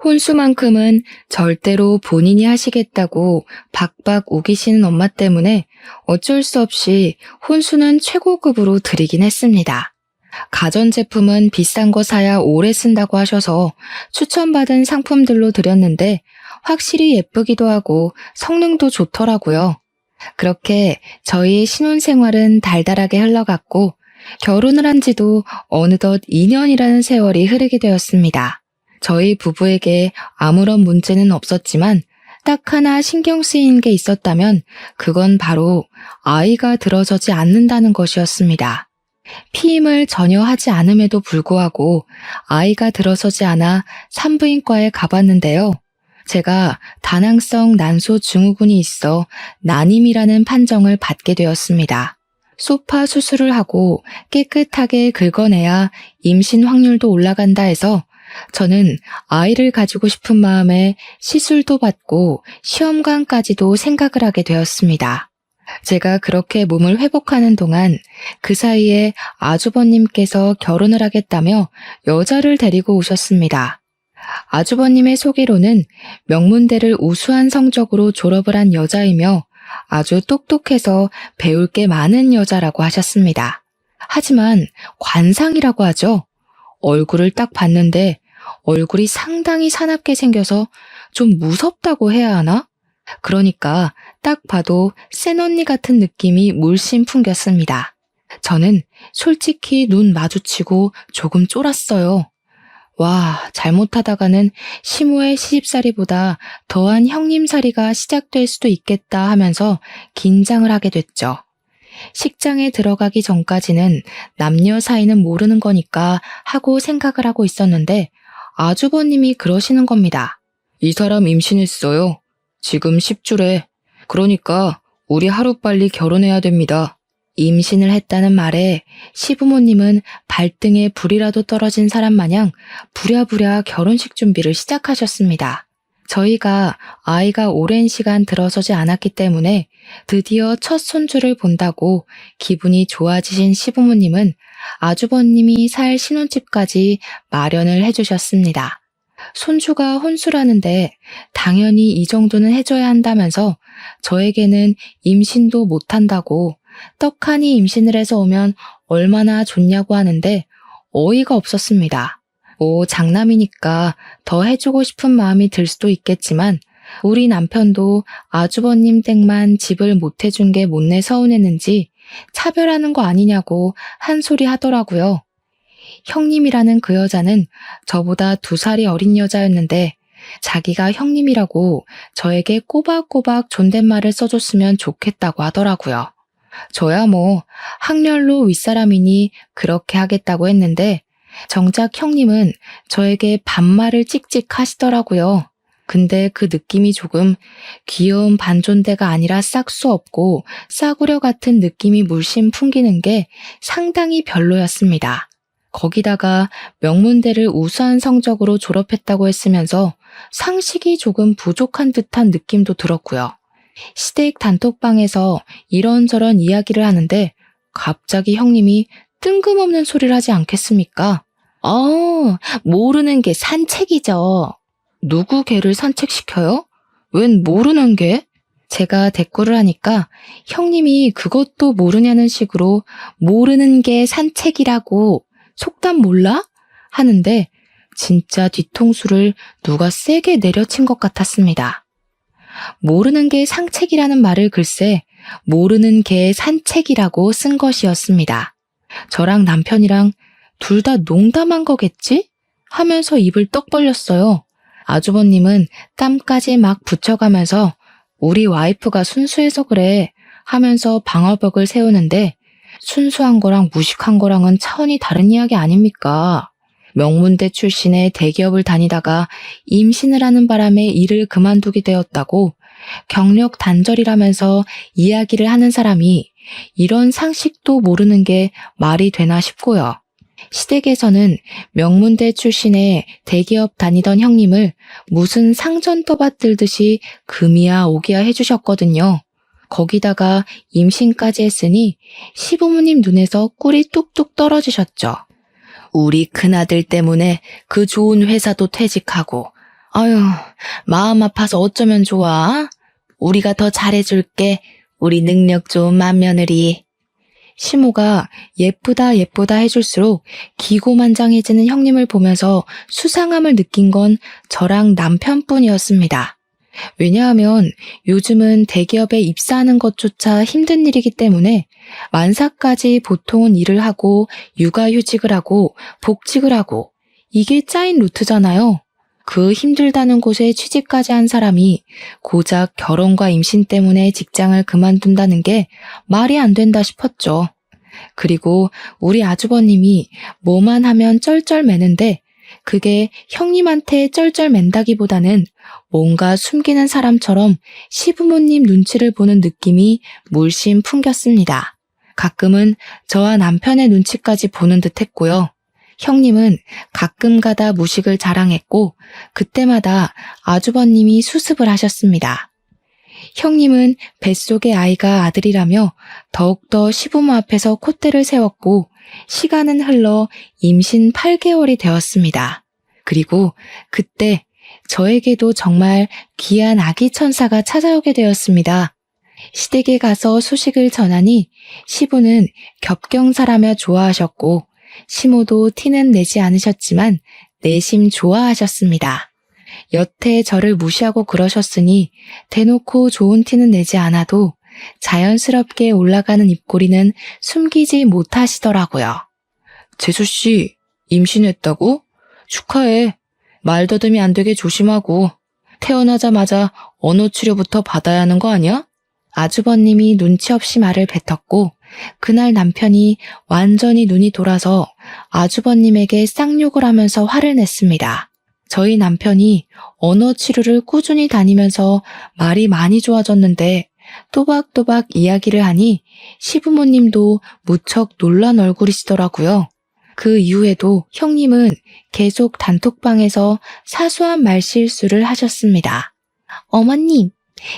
혼수만큼은 절대로 본인이 하시겠다고 박박 우기시는 엄마 때문에 어쩔 수 없이 혼수는 최고급으로 드리긴 했습니다. 가전제품은 비싼 거 사야 오래 쓴다고 하셔서 추천받은 상품들로 드렸는데 확실히 예쁘기도 하고 성능도 좋더라고요. 그렇게 저희의 신혼생활은 달달하게 흘러갔고 결혼을 한 지도 어느덧 2년이라는 세월이 흐르게 되었습니다. 저희 부부에게 아무런 문제는 없었지만 딱 하나 신경 쓰이는 게 있었다면 그건 바로 아이가 들어서지 않는다는 것이었습니다. 피임을 전혀 하지 않음에도 불구하고 아이가 들어서지 않아 산부인과에 가봤는데요. 제가 다낭성 난소 증후군이 있어 난임이라는 판정을 받게 되었습니다. 소파 수술을 하고 깨끗하게 긁어내야 임신 확률도 올라간다 해서 저는 아이를 가지고 싶은 마음에 시술도 받고 시험관까지도 생각을 하게 되었습니다. 제가 그렇게 몸을 회복하는 동안 그 사이에 아주버님께서 결혼을 하겠다며 여자를 데리고 오셨습니다. 아주버님의 소개로는 명문대를 우수한 성적으로 졸업을 한 여자이며 아주 똑똑해서 배울 게 많은 여자라고 하셨습니다. 하지만 관상이라고 하죠. 얼굴을 딱 봤는데 얼굴이 상당히 사납게 생겨서 좀 무섭다고 해야 하나? 그러니까 딱 봐도 센 언니 같은 느낌이 물씬 풍겼습니다. 저는 솔직히 눈 마주치고 조금 쫄았어요. 와, 잘못하다가는 시모의 시집살이보다 더한 형님살이가 시작될 수도 있겠다 하면서 긴장을 하게 됐죠. 식장에 들어가기 전까지는 남녀 사이는 모르는 거니까 하고 생각을 하고 있었는데 아주버님이 그러시는 겁니다. 이 사람 임신했어요. 지금 10주래. 그러니까 우리 하루빨리 결혼해야 됩니다. 임신을 했다는 말에 시부모님은 발등에 불이라도 떨어진 사람 마냥 부랴부랴 결혼식 준비를 시작하셨습니다. 저희가 아이가 오랜 시간 들어서지 않았기 때문에 드디어 첫 손주를 본다고 기분이 좋아지신 시부모님은 아주버님이 살 신혼집까지 마련을 해주셨습니다. 손주가 혼수라는데 당연히 이 정도는 해줘야 한다면서 저에게는 임신도 못한다고 떡하니 임신을 해서 오면 얼마나 좋냐고 하는데 어이가 없었습니다. 장남이니까 더 해주고 싶은 마음이 들 수도 있겠지만 우리 남편도 아주버님 댁만 집을 못 해준 게 못내 서운했는지 차별하는 거 아니냐고 한 소리 하더라고요. 형님이라는 그 여자는 저보다 2살이 어린 여자였는데 자기가 형님이라고 저에게 꼬박꼬박 존댓말을 써줬으면 좋겠다고 하더라고요. 저야 뭐 학렬로 윗사람이니 그렇게 하겠다고 했는데 정작 형님은 저에게 반말을 찍찍 하시더라고요. 근데 그 느낌이 조금 귀여운 반존대가 아니라 싹수 없고 싸구려 같은 느낌이 물씬 풍기는 게 상당히 별로였습니다. 거기다가 명문대를 우수한 성적으로 졸업했다고 했으면서 상식이 조금 부족한 듯한 느낌도 들었고요. 시댁 단톡방에서 이런저런 이야기를 하는데 갑자기 형님이 뜬금없는 소리를 하지 않겠습니까? 모르는 게 산책이죠. 누구 개를 산책시켜요? 웬 모르는 개? 제가 대꾸를 하니까 형님이 그것도 모르냐는 식으로 모르는 게 산책이라고 속담 몰라? 하는데 진짜 뒤통수를 누가 세게 내려친 것 같았습니다. 모르는 게 상책이라는 말을 글쎄 모르는 게 산책이라고 쓴 것이었습니다. 저랑 남편이랑 둘 다 농담한 거겠지? 하면서 입을 떡 벌렸어요. 아주버님은 땀까지 막 붙여가면서 우리 와이프가 순수해서 그래 하면서 방어벽을 세우는데 순수한 거랑 무식한 거랑은 차원이 다른 이야기 아닙니까? 명문대 출신의 대기업을 다니다가 임신을 하는 바람에 일을 그만두게 되었다고 경력 단절이라면서 이야기를 하는 사람이 이런 상식도 모르는 게 말이 되나 싶고요. 시댁에서는 명문대 출신의 대기업 다니던 형님을 무슨 상전 떠받들듯이 금이야 오기야 해주셨거든요. 거기다가 임신까지 했으니 시부모님 눈에서 꿀이 뚝뚝 떨어지셨죠. 우리 큰아들 때문에 그 좋은 회사도 퇴직하고 아유 마음 아파서 어쩌면 좋아? 우리가 더 잘해줄게. 우리 능력 좋은 맏며느리. 시모가 예쁘다 예쁘다 해줄수록 기고만장해지는 형님을 보면서 수상함을 느낀 건 저랑 남편뿐이었습니다. 왜냐하면 요즘은 대기업에 입사하는 것조차 힘든 일이기 때문에 만사까지 보통은 일을 하고 육아휴직을 하고 복직을 하고 이게 짜인 루트잖아요. 그 힘들다는 곳에 취직까지 한 사람이 고작 결혼과 임신 때문에 직장을 그만둔다는 게 말이 안 된다 싶었죠. 그리고 우리 아주버님이 뭐만 하면 쩔쩔매는데 그게 형님한테 쩔쩔맨다기보다는 뭔가 숨기는 사람처럼 시부모님 눈치를 보는 느낌이 물씬 풍겼습니다. 가끔은 저와 남편의 눈치까지 보는 듯 했고요. 형님은 가끔 가다 무식을 자랑했고 그때마다 아주버님이 수습을 하셨습니다. 형님은 뱃속의 아이가 아들이라며 더욱더 시부모 앞에서 콧대를 세웠고 시간은 흘러 임신 8개월이 되었습니다. 그리고 그때 저에게도 정말 귀한 아기 천사가 찾아오게 되었습니다. 시댁에 가서 소식을 전하니 시부는 겹경사라며 좋아하셨고 시모도 티는 내지 않으셨지만 내심 좋아하셨습니다. 여태 저를 무시하고 그러셨으니 대놓고 좋은 티는 내지 않아도 자연스럽게 올라가는 입꼬리는 숨기지 못하시더라고요. 재수씨, 임신했다고? 축하해. 말더듬이 안 되게 조심하고 태어나자마자 언어 치료부터 받아야 하는 거 아니야? 아주버님이 눈치 없이 말을 뱉었고 그날 남편이 완전히 눈이 돌아서 아주버님에게 쌍욕을 하면서 화를 냈습니다. 저희 남편이 언어 치료를 꾸준히 다니면서 말이 많이 좋아졌는데 또박또박 이야기를 하니 시부모님도 무척 놀란 얼굴이시더라고요. 그 이후에도 형님은 계속 단톡방에서 사소한 말실수를 하셨습니다. 어머님,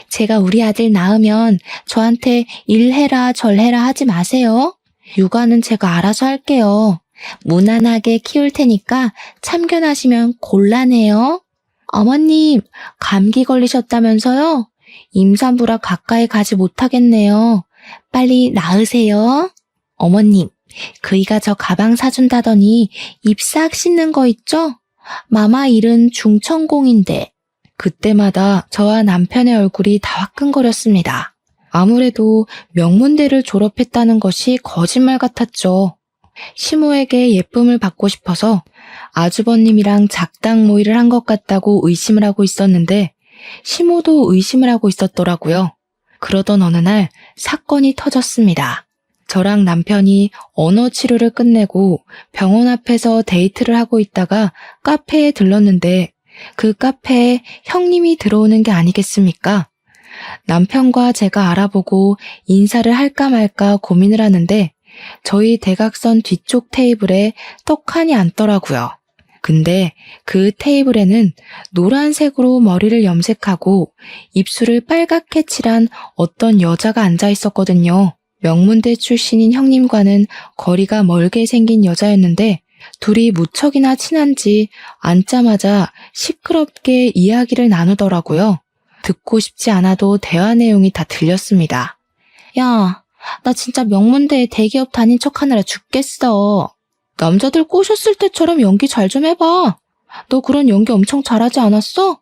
제가 우리 아들 낳으면 저한테 일해라 절해라 하지 마세요. 육아는 제가 알아서 할게요. 무난하게 키울 테니까 참견하시면 곤란해요. 어머님, 감기 걸리셨다면서요? 임산부라 가까이 가지 못하겠네요. 빨리 낳으세요. 어머님, 그이가 저 가방 사준다더니 입 싹 씻는 거 있죠? 마마 일은 중천공인데. 그때마다 저와 남편의 얼굴이 다 화끈거렸습니다. 아무래도 명문대를 졸업했다는 것이 거짓말 같았죠. 시모에게 예쁨을 받고 싶어서 아주버님이랑 작당 모의를 한 것 같다고 의심을 하고 있었는데 시모도 의심을 하고 있었더라고요. 그러던 어느 날 사건이 터졌습니다. 저랑 남편이 언어 치료를 끝내고 병원 앞에서 데이트를 하고 있다가 카페에 들렀는데 그 카페에 형님이 들어오는 게 아니겠습니까? 남편과 제가 알아보고 인사를 할까 말까 고민을 하는데 저희 대각선 뒤쪽 테이블에 떡하니 앉더라고요. 근데 그 테이블에는 노란색으로 머리를 염색하고 입술을 빨갛게 칠한 어떤 여자가 앉아 있었거든요. 명문대 출신인 형님과는 거리가 멀게 생긴 여자였는데 둘이 무척이나 친한지 앉자마자 시끄럽게 이야기를 나누더라고요. 듣고 싶지 않아도 대화 내용이 다 들렸습니다. 야, 나 진짜 명문대에 대기업 다닌 척하느라 죽겠어. 남자들 꼬셨을 때처럼 연기 잘 좀 해봐. 너 그런 연기 엄청 잘하지 않았어?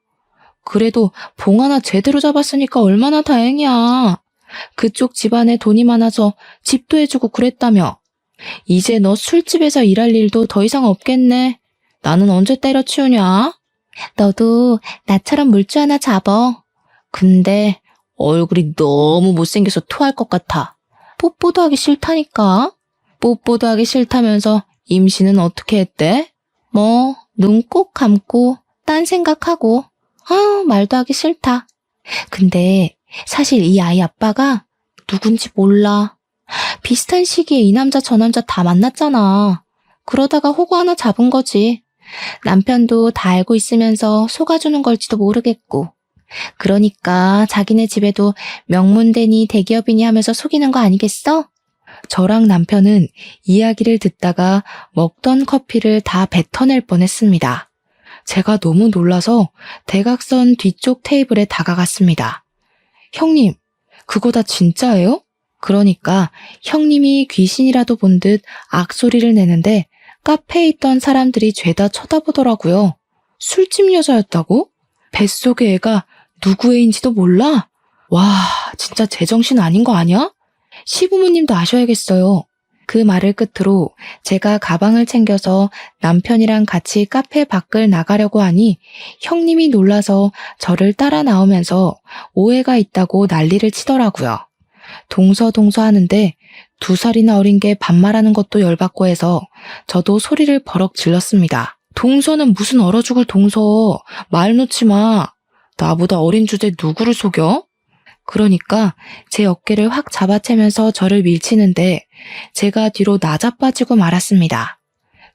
그래도 봉 하나 제대로 잡았으니까 얼마나 다행이야. 그쪽 집안에 돈이 많아서 집도 해주고 그랬다며. 이제 너 술집에서 일할 일도 더 이상 없겠네. 나는 언제 때려치우냐? 너도 나처럼 물주 하나 잡어. 근데 얼굴이 너무 못생겨서 토할 것 같아. 뽀뽀도 하기 싫다니까. 뽀뽀도 하기 싫다면서 임신은 어떻게 했대? 뭐 눈 꼭 감고 딴 생각하고. 말도 하기 싫다. 근데 사실 이 아이 아빠가 누군지 몰라. 비슷한 시기에 이 남자 저 남자 다 만났잖아. 그러다가 호구 하나 잡은 거지. 남편도 다 알고 있으면서 속아주는 걸지도 모르겠고. 그러니까 자기네 집에도 명문대니 대기업이니 하면서 속이는 거 아니겠어? 저랑 남편은 이야기를 듣다가 먹던 커피를 다 뱉어낼 뻔했습니다. 제가 너무 놀라서 대각선 뒤쪽 테이블에 다가갔습니다. 형님, 그거 다 진짜예요? 그러니까 형님이 귀신이라도 본 듯 악소리를 내는데 카페에 있던 사람들이 죄다 쳐다보더라고요. 술집 여자였다고? 뱃속의 애가 누구 애인지도 몰라? 와, 진짜 제정신 아닌 거 아니야? 시부모님도 아셔야겠어요. 그 말을 끝으로 제가 가방을 챙겨서 남편이랑 같이 카페 밖을 나가려고 하니 형님이 놀라서 저를 따라 나오면서 오해가 있다고 난리를 치더라고요. 동서동서 하는데 2살이나 어린 게 반말하는 것도 열받고 해서 저도 소리를 버럭 질렀습니다. 동서는 무슨 얼어 죽을 동서. 말 놓지 마. 나보다 어린 주제에 누구를 속여? 그러니까 제 어깨를 확 잡아채면서 저를 밀치는데 제가 뒤로 나자빠지고 말았습니다.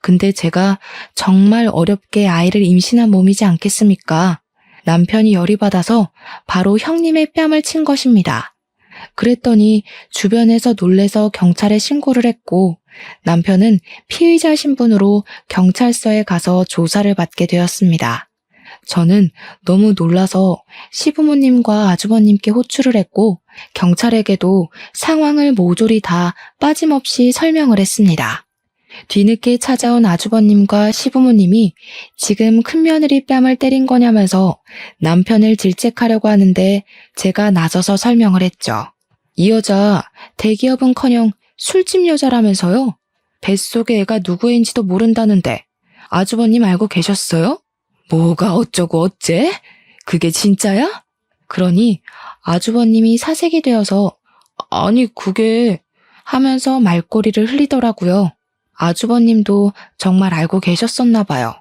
근데 제가 정말 어렵게 아이를 임신한 몸이지 않겠습니까? 남편이 열이 받아서 바로 형님의 뺨을 친 것입니다. 그랬더니 주변에서 놀래서 경찰에 신고를 했고 남편은 피의자 신분으로 경찰서에 가서 조사를 받게 되었습니다. 저는 너무 놀라서 시부모님과 아주버님께 호출을 했고 경찰에게도 상황을 모조리 다 빠짐없이 설명을 했습니다. 뒤늦게 찾아온 아주버님과 시부모님이 지금 큰며느리 뺨을 때린 거냐면서 남편을 질책하려고 하는데 제가 나서서 설명을 했죠. 이 여자 대기업은커녕 술집 여자라면서요? 뱃속의 애가 누구인지도 모른다는데 아주버님 알고 계셨어요? 뭐가 어쩌고 어째? 그게 진짜야? 그러니 아주버님이 사색이 되어서 아니 그게 하면서 말꼬리를 흘리더라고요. 아주버님도 정말 알고 계셨었나 봐요.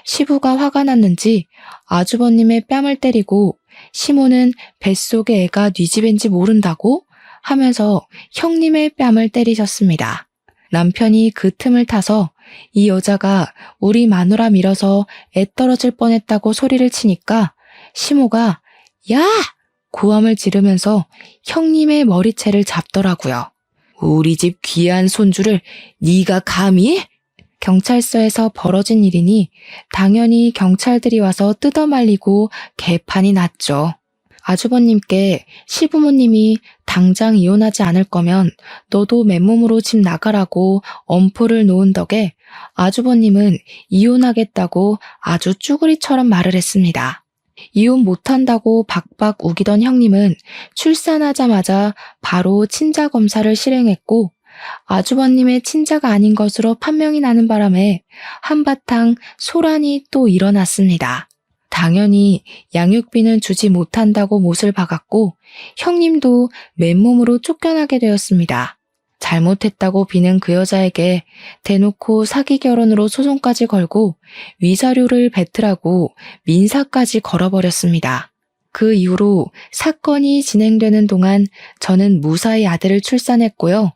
시부가 화가 났는지 아주버님의 뺨을 때리고 시모는 뱃속의 애가 네 집인지 모른다고 하면서 형님의 뺨을 때리셨습니다. 남편이 그 틈을 타서 이 여자가 우리 마누라 밀어서 애 떨어질 뻔했다고 소리를 치니까 시모가 야! 고함을 지르면서 형님의 머리채를 잡더라고요. 우리 집 귀한 손주를 네가 감히? 경찰서에서 벌어진 일이니 당연히 경찰들이 와서 뜯어말리고 개판이 났죠. 아주버님께 시부모님이 당장 이혼하지 않을 거면 너도 맨몸으로 집 나가라고 엄포를 놓은 덕에 아주버님은 이혼하겠다고 아주 쭈구리처럼 말을 했습니다. 이혼 못한다고 박박 우기던 형님은 출산하자마자 바로 친자 검사를 실행했고 아주버님의 친자가 아닌 것으로 판명이 나는 바람에 한바탕 소란이 또 일어났습니다. 당연히 양육비는 주지 못한다고 못을 박았고 형님도 맨몸으로 쫓겨나게 되었습니다. 잘못했다고 비는 그 여자에게 대놓고 사기 결혼으로 소송까지 걸고 위자료를 뱉으라고 민사까지 걸어버렸습니다. 그 이후로 사건이 진행되는 동안 저는 무사히 아들을 출산했고요.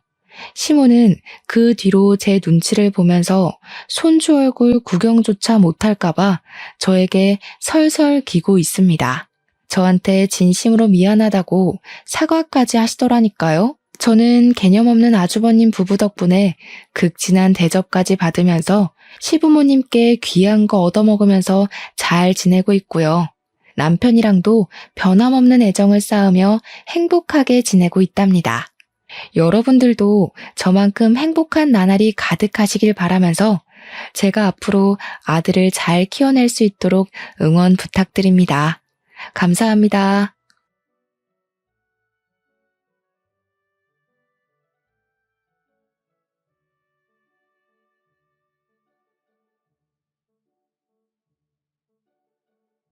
시모는 그 뒤로 제 눈치를 보면서 손주 얼굴 구경조차 못할까봐 저에게 설설 기고 있습니다. 저한테 진심으로 미안하다고 사과까지 하시더라니까요. 저는 개념 없는 아주버님 부부 덕분에 극진한 대접까지 받으면서 시부모님께 귀한 거 얻어먹으면서 잘 지내고 있고요. 남편이랑도 변함없는 애정을 쌓으며 행복하게 지내고 있답니다. 여러분들도 저만큼 행복한 나날이 가득하시길 바라면서 제가 앞으로 아들을 잘 키워낼 수 있도록 응원 부탁드립니다. 감사합니다.